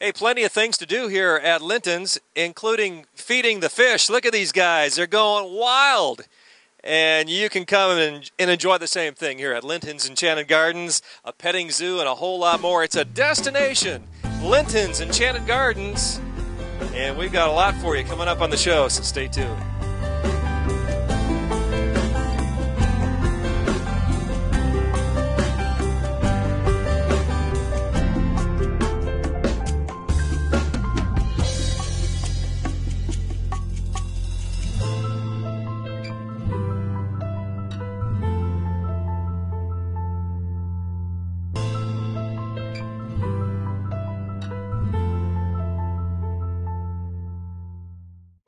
Hey, plenty of things to do here at Linton's, including feeding the fish. Look at these guys. They're going wild. And you can come and enjoy the same thing here at Linton's Enchanted Gardens, a petting zoo, and a whole lot more. It's a destination, Linton's Enchanted Gardens. And we've got a lot for you coming up on the show, so stay tuned.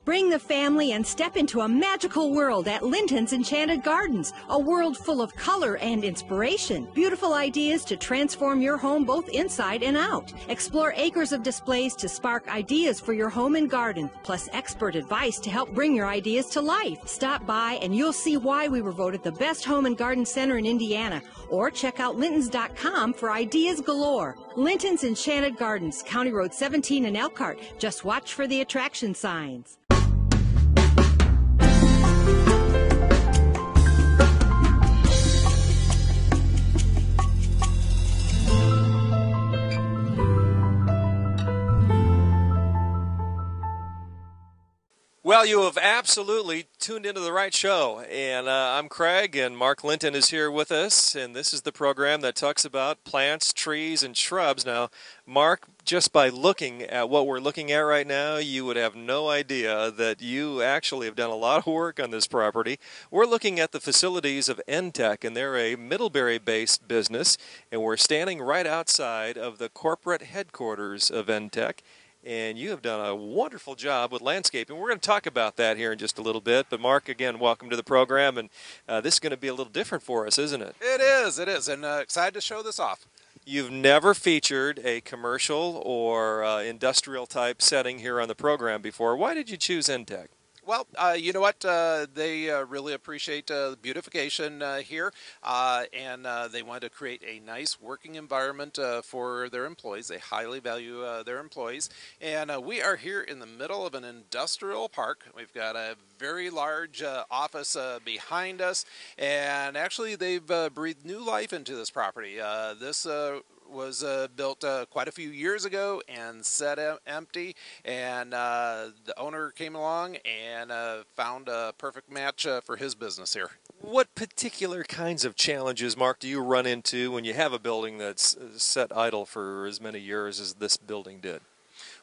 Bring the family and step into a magical world at Linton's Enchanted Gardens, a world full of color and inspiration. Beautiful ideas to transform your home both inside and out. Explore acres of displays to spark ideas for your home and garden, plus expert advice to help bring your ideas to life. Stop by and you'll see why we were voted the best home and garden center in Indiana, or check out lintons.com for ideas galore. Linton's Enchanted Gardens, County Road 17 in Elkhart. Just watch for the attraction signs. Well, you have absolutely tuned into the right show, and I'm Craig, and Mark Linton is here with us, and this is the program that talks about plants, trees, and shrubs. Now, Mark, just by looking at what we're looking at right now, you would have no idea that you actually have done a lot of work on this property. We're looking at the facilities of Enchanted, and they're a Middlebury-based business, and we're standing right outside of the corporate headquarters of Enchanted. And you have done a wonderful job with landscaping. We're going to talk about that here in just a little bit. But Mark, again, welcome to the program. And this is going to be a little different for us, isn't it? It is. And excited to show this off. You've never featured a commercial or industrial type setting here on the program before. Why did you choose Enchanted? Well, you know what? They really appreciate the beautification here, and they want to create a nice working environment for their employees. They highly value their employees, and we are here in the middle of an industrial park. We've got a very large office behind us, and actually they've breathed new life into this property. This was built quite a few years ago and set empty, and the owner came along and found a perfect match for his business here. What particular kinds of challenges, Mark, do you run into when you have a building that's set idle for as many years as this building did?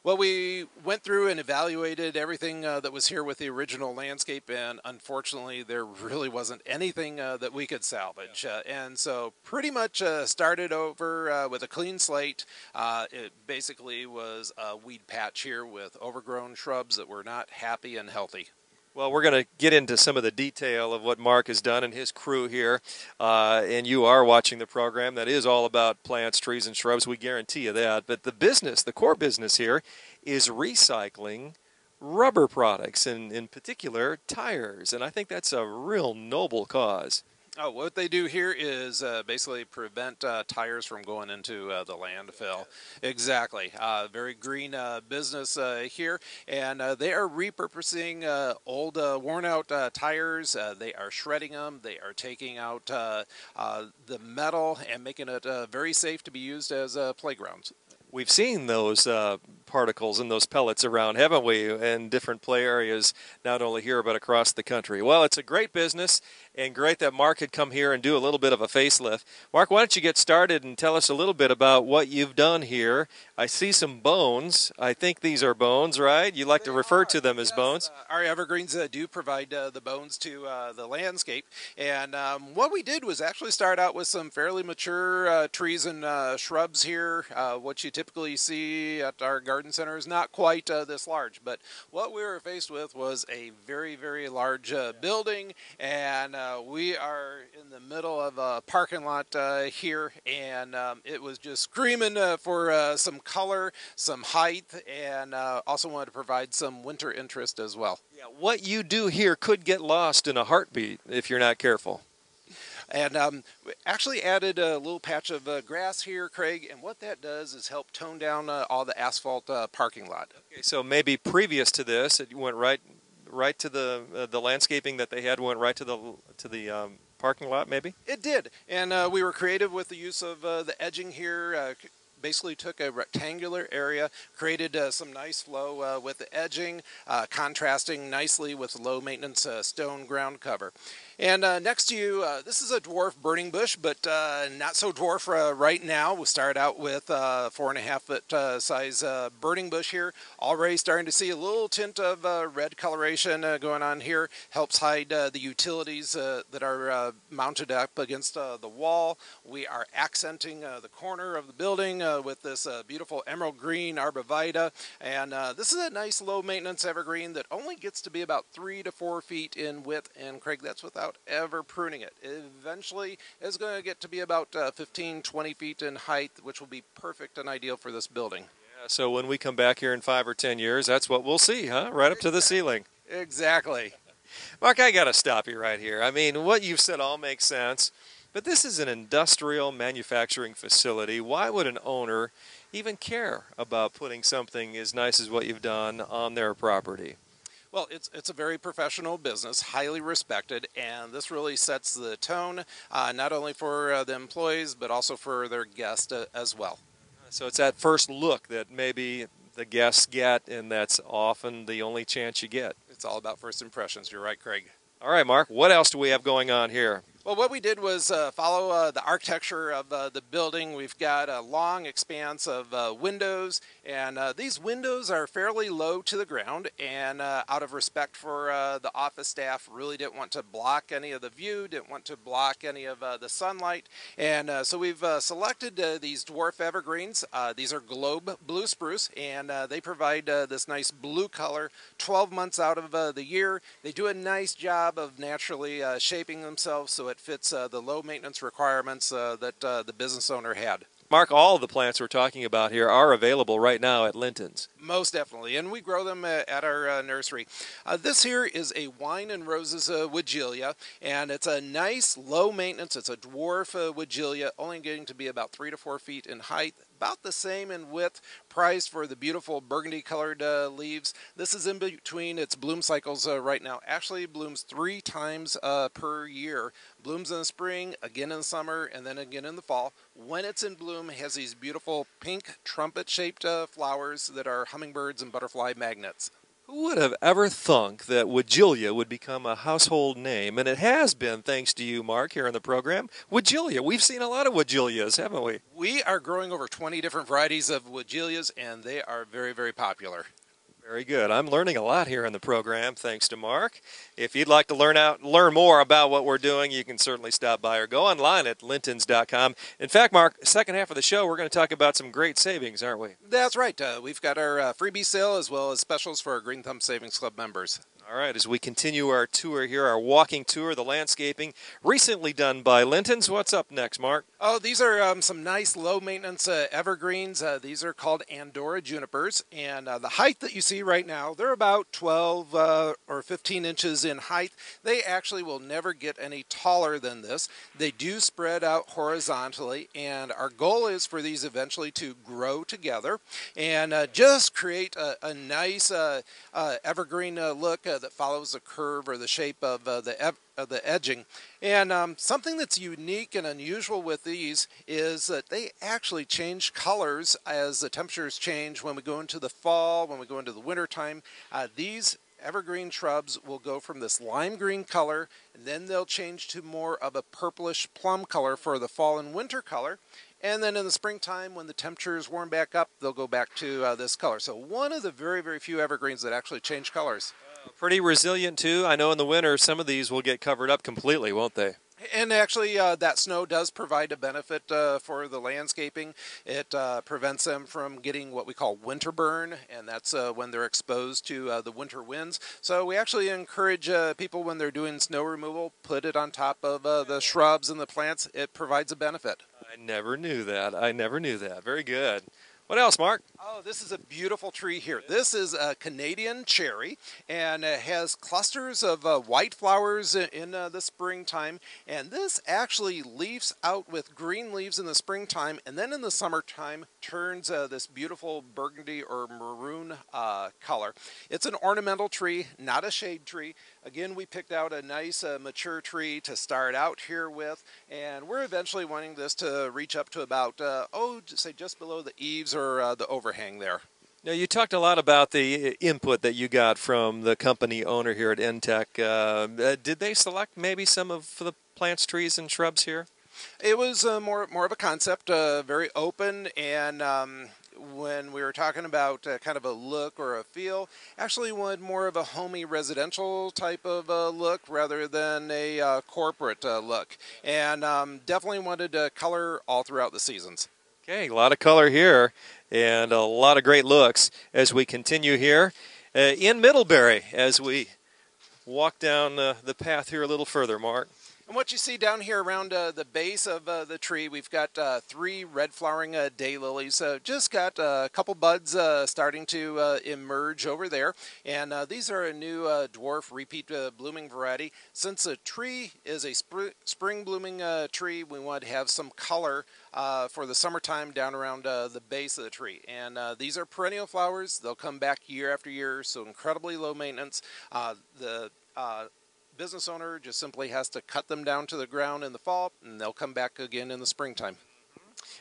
Well, we went through and evaluated everything that was here with the original landscape, and unfortunately there really wasn't anything that we could salvage. And so pretty much started over with a clean slate. It basically was a weed patch here with overgrown shrubs that were not happy and healthy. Well, we're going to get into some of the detail of what Mark has done and his crew here, and you are watching the program that is all about plants, trees, and shrubs. We guarantee you that. But the business, the core business here, is recycling rubber products, and in particular tires, and I think that's a real noble cause. Oh, what they do here is basically prevent tires from going into the landfill. Exactly. Very green business here. And they are repurposing old worn-out tires. They are shredding them. They are taking out the metal and making it very safe to be used as playgrounds. We've seen those particles and those pellets around, haven't we, in different play areas, not only here but across the country. Well, it's a great business, and great that Mark had come here and do a little bit of a facelift. Mark, why don't you get started and tell us a little bit about what you've done here. I see some bones. I think these are bones, right? You like to refer to them as bones. Our evergreens do provide the bones to the landscape. And what we did was actually start out with some fairly mature trees and shrubs here. What you typically see at our garden center is not quite this large. But what we were faced with was a very, very large building. And we are in the middle of a parking lot here. And it was just screaming for some color, some height, and also wanted to provide some winter interest as well. Yeah, what you do here could get lost in a heartbeat if you're not careful. And we actually added a little patch of grass here, Craig, and what that does is help tone down all the asphalt parking lot. Okay, so maybe previous to this, it went right to the landscaping that they had went right to the parking lot, maybe. It did, and we were creative with the use of the edging here. Basically took a rectangular area, created some nice flow with the edging, contrasting nicely with low maintenance stone ground cover. And next to you, this is a dwarf burning bush, but not so dwarf right now. We started out with 4.5 foot size burning bush here. Already starting to see a little tint of red coloration going on here. Helps hide the utilities that are mounted up against the wall. We are accenting the corner of the building with this beautiful emerald green arborvitae. And this is a nice low maintenance evergreen that only gets to be about 3 to 4 feet in width. And Craig, that's without ever pruning it. Eventually it's going to get to be about 15-20 feet in height, which will be perfect and ideal for this building. Yeah, so when we come back here in 5 or 10 years, that's what we'll see, huh? Right up to the ceiling. Exactly. Mark, I got to stop you right here. I mean, what you've said all makes sense, but this is an industrial manufacturing facility. Why would an owner even care about putting something as nice as what you've done on their property? Well, it's a very professional business, highly respected, and this really sets the tone, not only for the employees, but also for their guests as well. So it's that first look that maybe the guests get, and that's often the only chance you get. It's all about first impressions. You're right, Craig. All right, Mark, what else do we have going on here? Well, what we did was follow the architecture of the building. We've got a long expanse of windows, and these windows are fairly low to the ground, and out of respect for the office staff, really didn't want to block any of the view, didn't want to block any of the sunlight, and so we've selected these dwarf evergreens. These are globe blue spruce, and they provide this nice blue color 12 months out of the year. They do a nice job of naturally shaping themselves so it fits the low maintenance requirements that the business owner had. Mark, all of the plants we're talking about here are available right now at Linton's. Most definitely, and we grow them at our nursery. This here is a wine and roses woodgelia, and it's a nice low maintenance. It's a dwarf woodgelia, only getting to be about 3 to 4 feet in height, about the same in width, prized for the beautiful burgundy colored leaves. This is in between its bloom cycles right now. Actually blooms 3 times per year. Blooms in the spring, again in the summer, and then again in the fall. When it's in bloom, it has these beautiful pink trumpet-shaped flowers that are hummingbirds and butterfly magnets. Who would have ever thunk that Woodgelia would become a household name? And it has been, thanks to you, Mark, here on the program. Woodgelia. We've seen a lot of Woodgelias, haven't we? We are growing over 20 different varieties of Woodgelias, and they are very, very popular. Very good. I'm learning a lot here on the program, thanks to Mark. If you'd like to learn more about what we're doing, you can certainly stop by or go online at lintons.com. In fact, Mark, second half of the show, we're going to talk about some great savings, aren't we? That's right. We've got our freebie sale as well as specials for our Green Thumb Savings Club members. All right, as we continue our tour here, our walking tour, the landscaping, recently done by Linton's. What's up next, Mark? Oh, these are some nice low-maintenance evergreens. These are called Andorra junipers, and the height that you see right now, they're about 12 or 15 inches in height. They actually will never get any taller than this. They do spread out horizontally, and our goal is for these eventually to grow together and just create a nice evergreen look that follows the curve or the shape of the edging. And something that's unique and unusual with these is that they actually change colors as the temperatures change when we go into the fall, when we go into the winter time. These evergreen shrubs will go from this lime green color, and then they'll change to more of a purplish plum color for the fall and winter color. And then in the springtime, when the temperatures warm back up, they'll go back to this color. So one of the very, very few evergreens that actually change colors. Pretty resilient, too. I know in the winter, some of these will get covered up completely, won't they? And actually, that snow does provide a benefit for the landscaping. It prevents them from getting what we call winter burn, and that's when they're exposed to the winter winds. So we actually encourage people when they're doing snow removal, put it on top of the shrubs and the plants. It provides a benefit. I never knew that. I never knew that. Very good. What else, Mark? Oh, this is a beautiful tree here. This is a Canadian cherry, and it has clusters of white flowers in the springtime. And this actually leaves out with green leaves in the springtime, and then in the summertime turns this beautiful burgundy or maroon color. It's an ornamental tree, not a shade tree. Again, we picked out a nice mature tree to start out here with, and we're eventually wanting this to reach up to about, say just below the eaves or the overhang there. Now, you talked a lot about the input that you got from the company owner here at Entech. Did they select maybe some of the plants, trees, and shrubs here? It was more of a concept, very open, and when we were talking about kind of a look or a feel, actually wanted more of a homey residential type of look rather than a corporate look, and definitely wanted color all throughout the seasons. Okay, a lot of color here and a lot of great looks as we continue here in Middlebury as we walk down the path here a little further, Mark. And what you see down here around the base of the tree, we've got 3 red flowering daylilies. Just got a couple buds starting to emerge over there. And these are a new dwarf repeat blooming variety. Since a tree is a spring blooming tree, we want to have some color for the summertime down around the base of the tree. And these are perennial flowers. They'll come back year after year, so incredibly low maintenance. The business owner just simply has to cut them down to the ground in the fall, and they'll come back again in the springtime.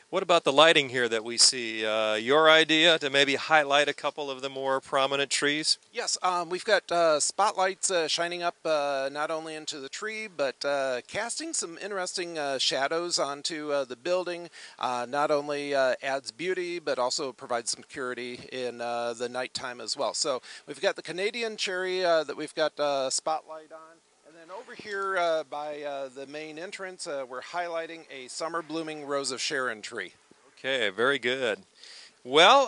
What about the lighting here that we see? Your idea to maybe highlight a couple of the more prominent trees? Yes, we've got spotlights shining up not only into the tree, but casting some interesting shadows onto the building. Not only adds beauty, but also provides some security in the nighttime as well. So we've got the Canadian cherry that we've got spotlight on. And over here by the main entrance, we're highlighting a summer blooming Rose of Sharon tree. Okay, very good. Well,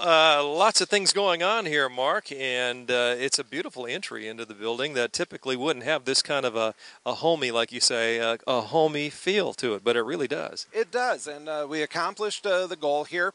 lots of things going on here, Mark, and it's a beautiful entry into the building that typically wouldn't have this kind of a homey, like you say, a homey feel to it, but it really does. It does, and we accomplished the goal here.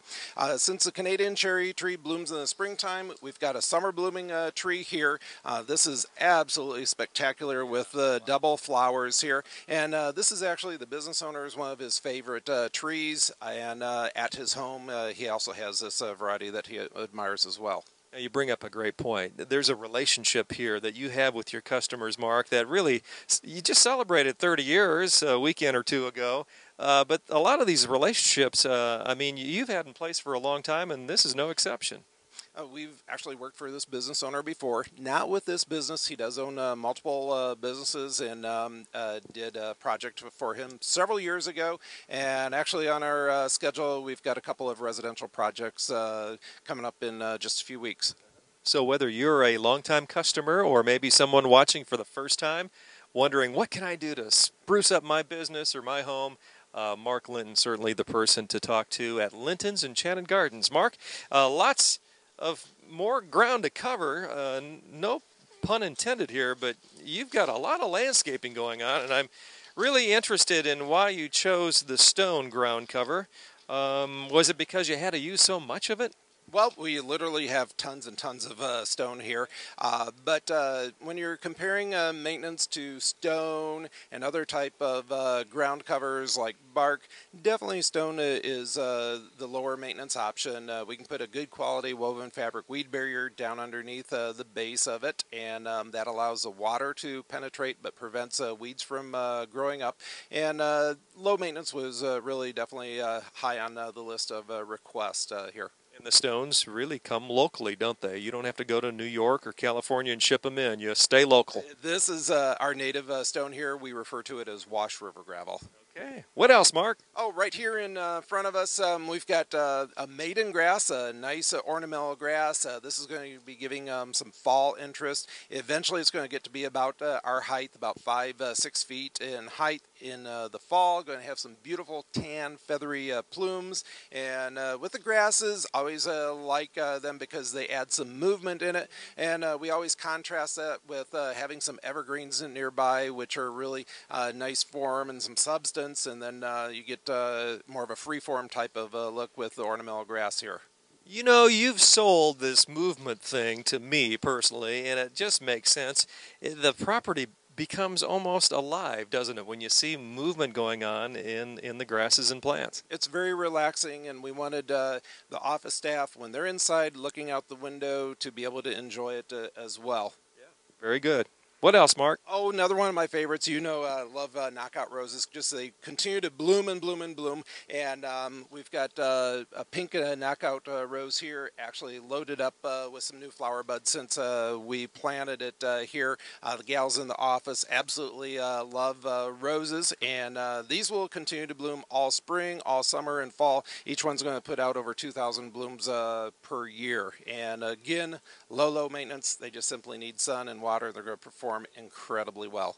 Since the Canadian cherry tree blooms in the springtime, we've got a summer blooming tree here. This is absolutely spectacular with double flowers here, and this is actually the business owner's one of his favorite trees, and at his home he also has this variety that he admires as well. Now, you bring up a great point. There's a relationship here that you have with your customers, Mark, that really, you just celebrated 30 years a weekend or two ago, but a lot of these relationships, I mean, you've had in place for a long time, and this is no exception. We've actually worked for this business owner before. Not with this business. He does own multiple businesses, and did a project for him several years ago. And actually on our schedule, we've got a couple of residential projects coming up in just a few weeks. So whether you're a longtime customer or maybe someone watching for the first time, wondering what can I do to spruce up my business or my home, Mark Linton, certainly the person to talk to at Linton's Enchanted Gardens. Mark, lots of more ground to cover, no pun intended here, but you've got a lot of landscaping going on, and I'm really interested in why you chose the stone ground cover. Was it because you had to use so much of it? Well, we literally have tons and tons of stone here, but when you're comparing maintenance to stone and other type of ground covers like bark, definitely stone is the lower maintenance option. We can put a good quality woven fabric weed barrier down underneath the base of it, and that allows the water to penetrate but prevents weeds from growing up. And low maintenance was really definitely high on the list of requests here. And the stones really come locally, don't they? You don't have to go to New York or California and ship them in. You stay local. This is our native stone here. We refer to it as Wash River gravel. Okay. What else, Mark? Oh, right here in front of us, we've got a maiden grass, a nice ornamental grass. This is going to be giving some fall interest. Eventually, it's going to get to be about our height, about 5-6 feet in height in the fall. Going to have some beautiful tan, feathery plumes. And with the grasses, always like them because they add some movement in it. And we always contrast that with having some evergreens nearby, which are really nice form and some substance. And then you get more of a free-form type of look with the ornamental grass here. You know, you've sold this movement thing to me personally, and it just makes sense. The property becomes almost alive, doesn't it, when you see movement going on in the grasses and plants? It's very relaxing, and we wanted the office staff, when they're inside looking out the window, to be able to enjoy it as well. Very good. What else, Mark? Oh, another one of my favorites. You know, I love knockout roses. Just they continue to bloom and bloom and bloom. And we've got a pink knockout rose here, actually loaded up with some new flower buds since we planted it here. The gals in the office absolutely love roses, and these will continue to bloom all spring, all summer, and fall. Each one's going to put out over 2,000 blooms per year. And again, low maintenance. They just simply need sun and water. They're going to perform incredibly well.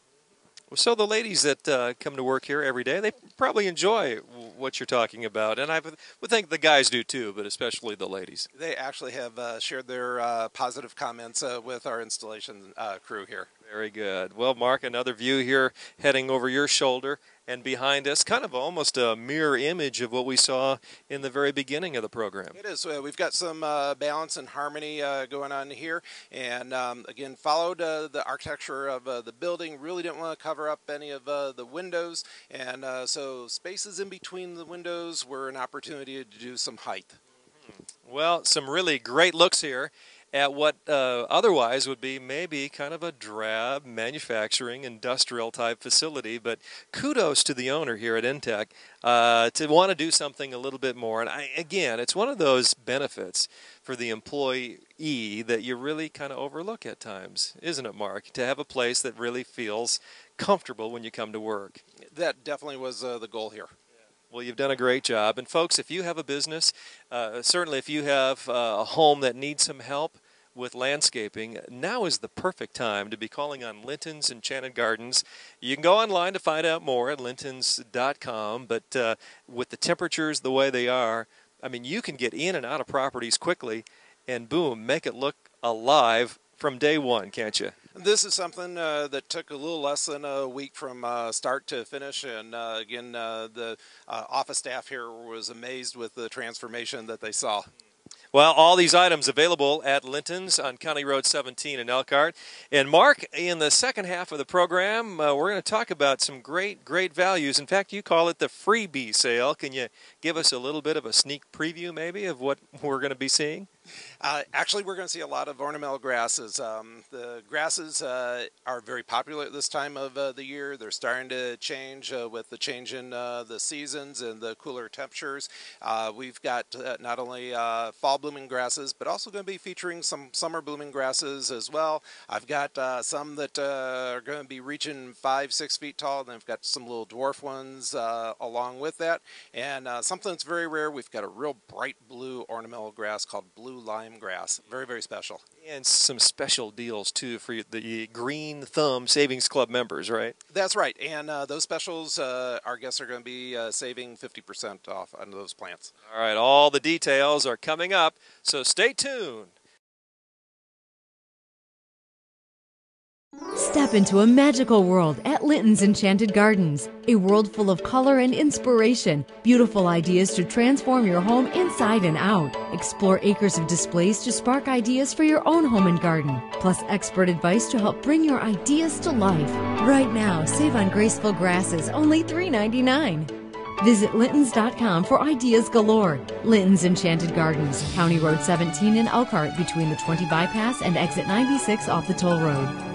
So the ladies that come to work here every day, they probably enjoy what you're talking about, and I would think the guys do too, but especially the ladies. They actually have shared their positive comments with our installation crew here. Very good. Well, Mark, another view here heading over your shoulder and behind us, kind of almost a mirror image of what we saw in the very beginning of the program. It is. We've got some balance and harmony going on here, and again, followed the architecture of the building. Really didn't want to cover up any of the windows, and so spaces in between the windows were an opportunity to do some height. Well, some really great looks here at what otherwise would be maybe kind of a drab manufacturing industrial type facility, but kudos to the owner here at Intech to want to do something a little bit more. And again, it's one of those benefits for the employee that you really kind of overlook at times, isn't it, Mark? To have a place that really feels comfortable when you come to work. That definitely was the goal here. Well, you've done a great job. And folks, if you have a business, certainly if you have a home that needs some help with landscaping, now is the perfect time to be calling on Linton's Enchanted Gardens. You can go online to find out more at lintons.com, but with the temperatures the way they are, I mean, you can get in and out of properties quickly and boom, make it look alive from day one, can't you? This is something that took a little less than a week from start to finish, and again, the office staff here was amazed with the transformation that they saw. Well, all these items available at Linton's on County Road 17 in Elkhart. And Mark, in the second half of the program, we're going to talk about some great values. In fact, you call it the freebie sale. Can you give us a little bit of a sneak preview maybe of what we're going to be seeing? Actually, we're going to see a lot of ornamental grasses. The grasses are very popular at this time of the year. They're starting to change with the change in the seasons and the cooler temperatures. We've got not only fall blooming grasses, but also going to be featuring some summer blooming grasses as well. I've got some that are going to be reaching 5-6 feet tall, and then I've got some little dwarf ones along with that. And something that's very rare, we've got a real bright blue ornamental grass called blue lime grass. Very special. And some special deals too for the Green Thumb Savings Club members, right? That's right. And those specials, our guests are going to be saving 50% off on those plants. All right, all the details are coming up, so stay tuned. Step into a magical world at Linton's Enchanted Gardens. A world full of color and inspiration. Beautiful ideas to transform your home inside and out. Explore acres of displays to spark ideas for your own home and garden. Plus expert advice to help bring your ideas to life. Right now, save on graceful grasses, only $3.99. Visit Lintons.com for ideas galore. Linton's Enchanted Gardens, County Road 17 in Elkhart, between the 20 bypass and exit 96 off the toll road.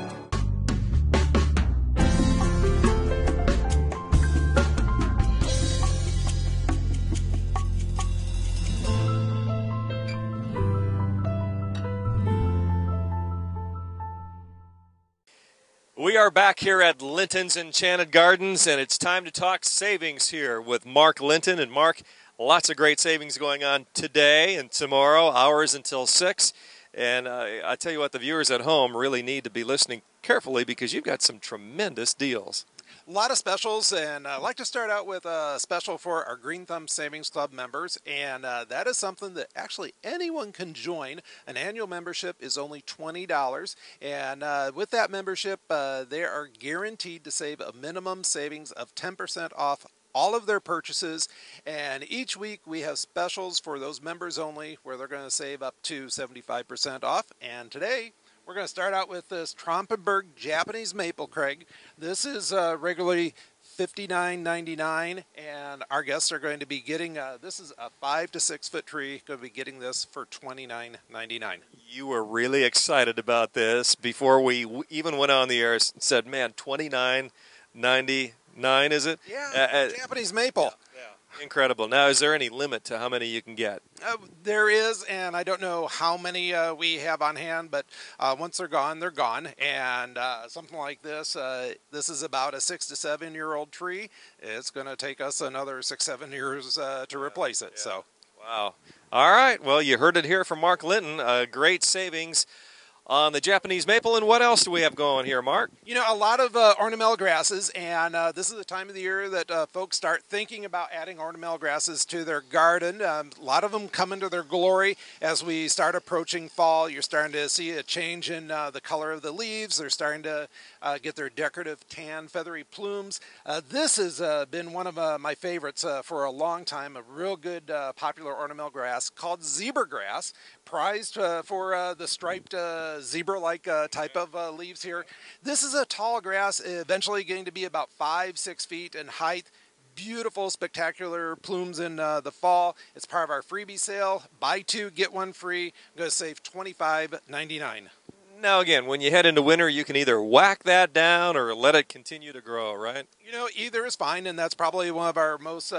We are back here at Linton's Enchanted Gardens, and it's time to talk savings here with Mark Linton. And Mark, lots of great savings going on today and tomorrow, hours until 6. And I tell you what, the viewers at home really need to be listening carefully because you've got some tremendous deals. A lot of specials, and I'd like to start out with a special for our Green Thumb Savings Club members, and that is something that actually anyone can join. An annual membership is only $20, and with that membership, they are guaranteed to save a minimum savings of 10% off all of their purchases, and each week we have specials for those members only where they're going to save up to 75% off. And today we're going to start out with this Trompenberg Japanese maple, Craig. This is regularly $59.99, and our guests are going to be getting this is a 5 to 6 foot tree. Going to be getting this for $29.99. You were really excited about this before we even went on the air. Said, "Man, $29.99 is it?" Yeah, Japanese maple. Yeah. Incredible. Now, is there any limit to how many you can get? There is, and I don't know how many we have on hand, but once they're gone, they're gone. And something like this, this is about a 6 to 7 year old tree. It's going to take us another 6-7 years to replace it. Yeah. So, wow. All right. Well, you heard it here from Mark Linton. Great savings on the Japanese maple. And what else do we have going here, Mark? you know, a lot of ornamental grasses, and this is the time of the year that folks start thinking about adding ornamental grasses to their garden. A lot of them come into their glory as we start approaching fall. You're starting to see a change in the color of the leaves. They're starting to get their decorative tan feathery plumes. This has been one of my favorites for a long time, a real good popular ornamental grass called zebra grass, prized for the striped zebra-like type of leaves here. This is a tall grass, eventually going to be about 5-6 feet in height. Beautiful, spectacular plumes in the fall. It's part of our freebie sale. Buy two, get one free. I'm going to save $25.99. Now, again, when you head into winter, you can either whack that down or let it continue to grow, right? You know, either is fine, and that's probably one of our most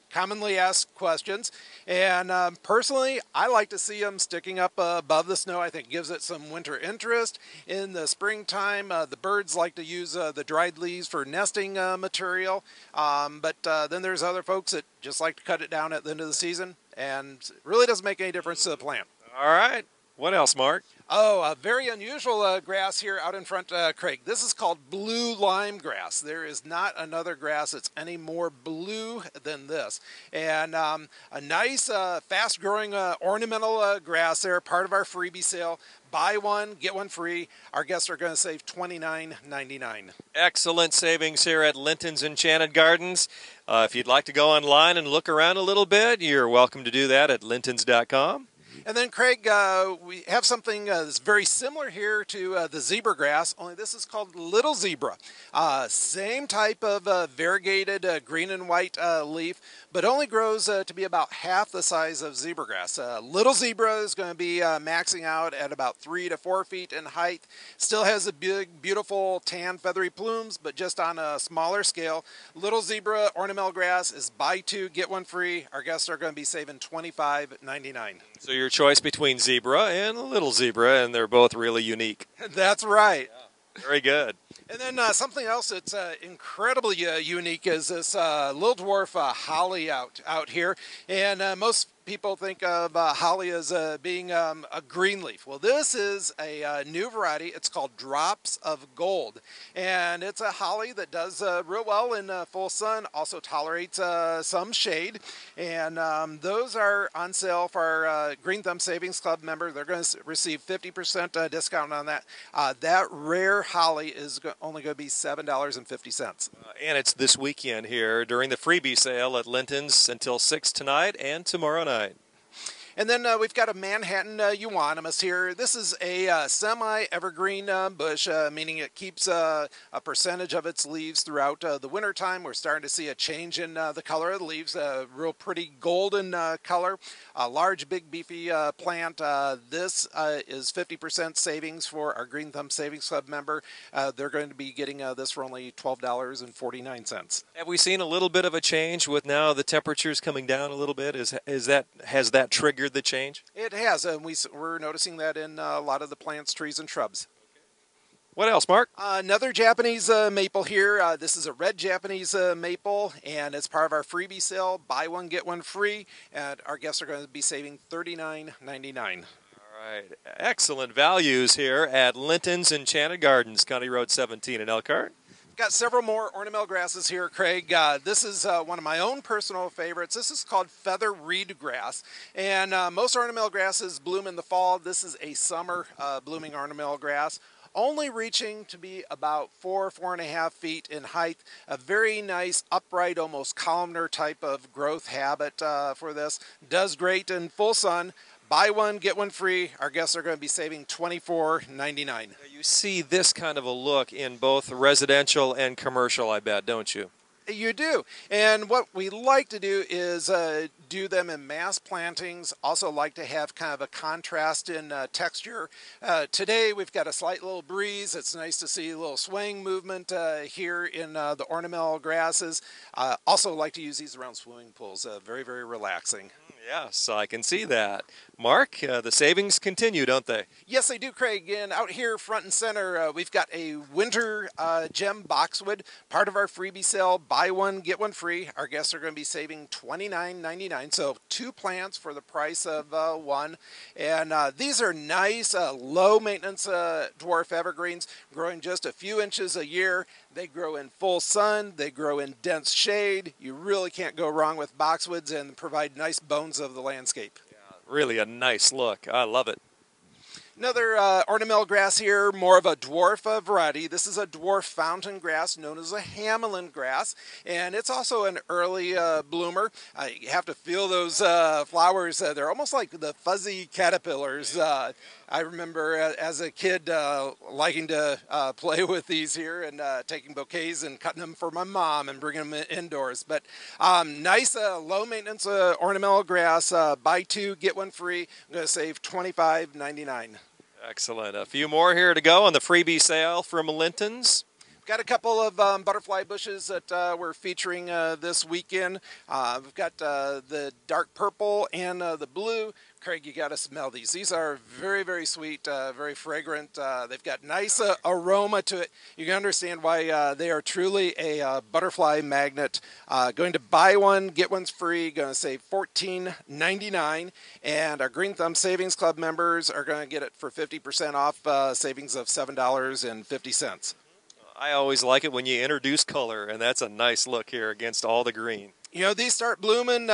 commonly asked questions. And personally, I like to see them sticking up above the snow. I think it gives it some winter interest. In the springtime, the birds like to use the dried leaves for nesting material. But then there's other folks that just like to cut it down at the end of the season, and it really doesn't make any difference to the plant. All right. What else, Mark? Oh, a very unusual grass here out in front, Craig. This is called blue lime grass. There is not another grass that's any more blue than this. And a nice, fast-growing ornamental grass there, part of our freebie sale. Buy one, get one free. Our guests are going to save $29.99. Excellent savings here at Linton's Enchanted Gardens. If you'd like to go online and look around a little bit, you're welcome to do that at lintons.com. And then, Craig, we have something that's very similar here to the zebra grass, only this is called little zebra. Same type of variegated green and white leaf, but only grows to be about half the size of zebra grass. Little zebra is going to be maxing out at about 3 to 4 feet in height. Still has a big, beautiful tan feathery plumes, but just on a smaller scale. Little zebra ornamental grass is buy two, get one free. Our guests are going to be saving $25.99. So your choice between zebra and little zebra, and they're both really unique. That's right. Yeah. Very good. And then something else that's incredibly unique is this little dwarf holly out here. And most people think of holly as being a green leaf. Well, this is a new variety. It's called Drops of Gold. And it's a holly that does real well in full sun, also tolerates some shade. And those are on sale for our Green Thumb Savings Club member. They're going to receive 50% discount on that. That rare holly is only going to be $7.50. And it's this weekend here during the freebie sale at Linton's until 6 tonight and tomorrow night. And then we've got a Manhattan euonymus here. This is a semi-evergreen bush, meaning it keeps a percentage of its leaves throughout the wintertime. We're starting to see a change in the color of the leaves, a real pretty golden color. A large, big, beefy plant. This is 50% savings for our Green Thumb Savings Club member. They're going to be getting this for only $12.49. Have we seen a little bit of a change with now the temperatures coming down a little bit? Has that triggered the change? It has, and we're noticing that in a lot of the plants, trees, and shrubs. What else, Mark? Another Japanese maple here. This is a red Japanese maple, and it's part of our freebie sale. Buy one, get one free, and our guests are going to be saving $39.99. All right. Excellent values here at Linton's Enchanted Gardens, County Road 17 in Elkhart. Got several more ornamental grasses here, Craig. This is one of my own personal favorites. This is called feather reed grass, and most ornamental grasses bloom in the fall. This is a summer blooming ornamental grass. only reaching to be about 4.5 feet in height. A very nice upright, almost columnar type of growth habit for this. Does great in full sun. Buy one, get one free. Our guests are going to be saving $24.99. You see this kind of a look in both residential and commercial, I bet, don't you? You do. And what we like to do is do them in mass plantings. Also like to have kind of a contrast in texture. Today we've got a slight little breeze. It's nice to see a little swaying movement here in the ornamental grasses. Also like to use these around swimming pools. Very, very relaxing. Yes, I can see that. Mark, the savings continue, don't they? Yes, they do, Craig. And out here front and center, we've got a winter gem boxwood, part of our freebie sale. Buy one, get one free. Our guests are going to be saving $29.99. So 2 plants for the price of 1. And these are nice, low maintenance dwarf evergreens, growing just a few inches a year. They grow in full sun. They grow in dense shade. You really can't go wrong with boxwoods and provide nice bones of the landscape. Yeah, really a nice look. I love it. Another ornamental grass here, more of a dwarf variety. This is a dwarf fountain grass known as a Hamelin grass, and it's also an early bloomer. You have to feel those flowers. They're almost like the fuzzy caterpillars. I remember as a kid liking to play with these here and taking bouquets and cutting them for my mom and bringing them indoors. But nice low maintenance ornamental grass. Buy 2, get 1 free. I'm going to save $25.99. Excellent. A few more here to go on the freebie sale from Linton's. Got a couple of butterfly bushes that we're featuring this weekend. We've got the dark purple and the blue. Craig, you got to smell these. These are very, very sweet, very fragrant. They've got nice aroma to it. You can understand why they are truly a butterfly magnet. Going to buy one, get one's free. Going to save $14.99. And our Green Thumb Savings Club members are going to get it for 50% off, savings of $7.50. I always like it when you introduce color, and that's a nice look here against all the green. You know, these start blooming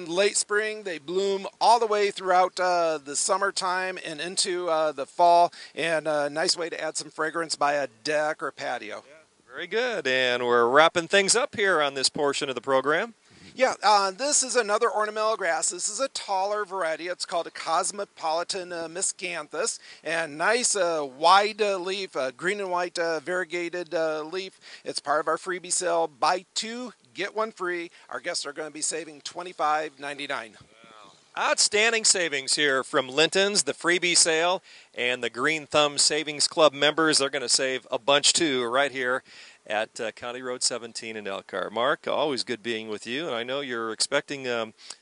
late spring. They bloom all the way throughout the summertime and into the fall. And a nice way to add some fragrance by a deck or patio. Yeah, very good. And we're wrapping things up here on this portion of the program. Yeah, this is another ornamental grass. This is a taller variety. It's called a Cosmopolitan miscanthus. And nice wide leaf, green and white variegated leaf. It's part of our freebie sale. Buy 2, get 1 free. Our guests are going to be saving $25.99. Outstanding savings here from Linton's, the freebie sale, and the Green Thumb Savings Club members. They're going to save a bunch too right here at County Road 17 in Elkhart. Mark, always good being with you, and I know you're expecting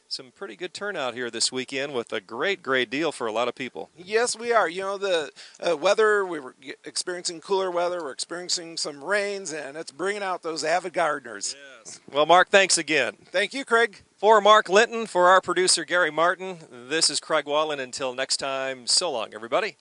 some pretty good turnout here this weekend with a great deal for a lot of people. Yes, we are. You know, the weather, we were experiencing cooler weather, we're experiencing some rains, and it's bringing out those avid gardeners. Yes. Well, Mark, thanks again. Thank you, Craig. For Mark Linton, for our producer, Gary Martin, this is Craig Wallen. Until next time, so long, everybody.